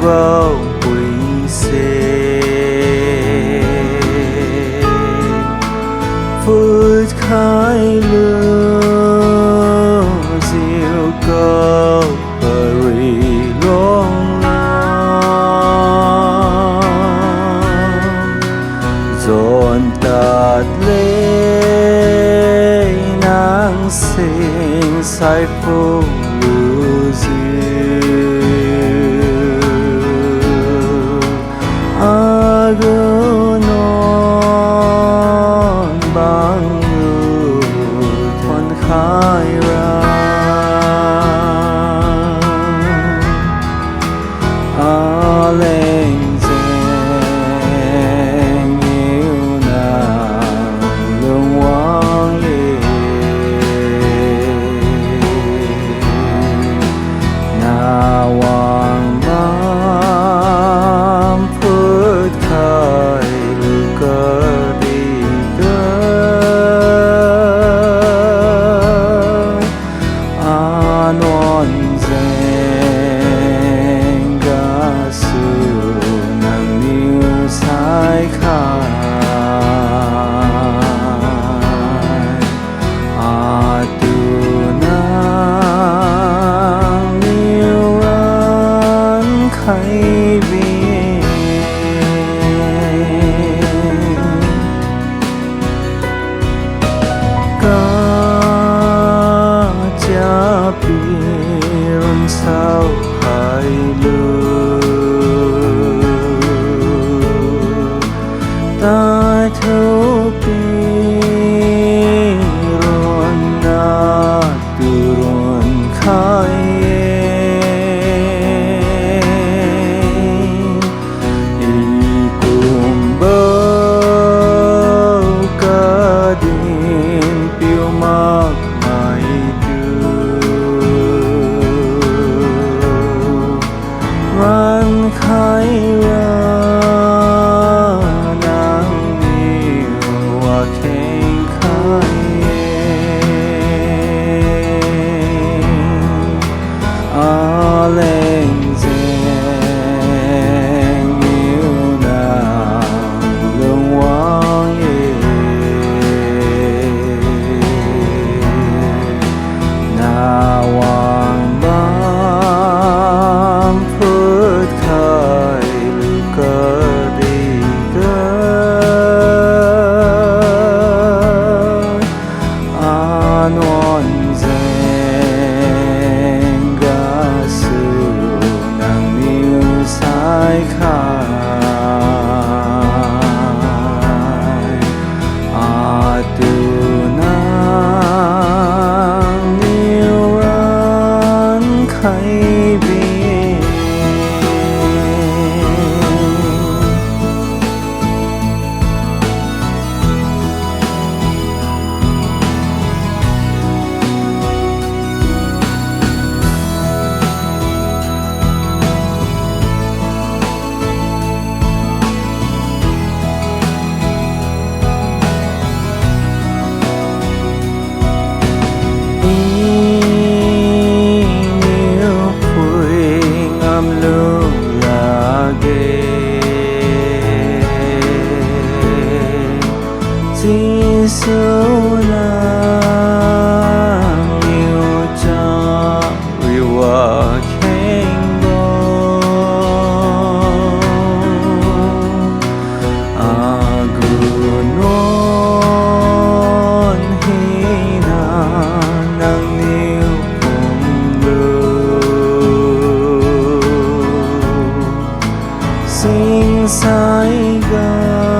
bao quỳ xê phút khai lửa diệu câu bari long dọn tạt lê nang sinh sai phụ lưu diệu agonon bang ngư thuần khai ra lên dành yêu nàng lương quang lệ na wang bám phước khai lưu cơ đi cơ non dành ga sư nàng niu sai khai tu nàng niu ran khai viên ca cha pirun sao hai lưu ta thấu pirun na turun khai ikum bau kadin piu mak mai ran khai ra nang niu wa khen khai lên dành yêu nàng lương quang na wang bám phước khai lưu cơ đi cơ non dành ga sư nàng niu sai khai tu nàng niu ran khai viên sâu nang yêu cha riwa khen bo agunon hina nang niu pum lu sing sai ga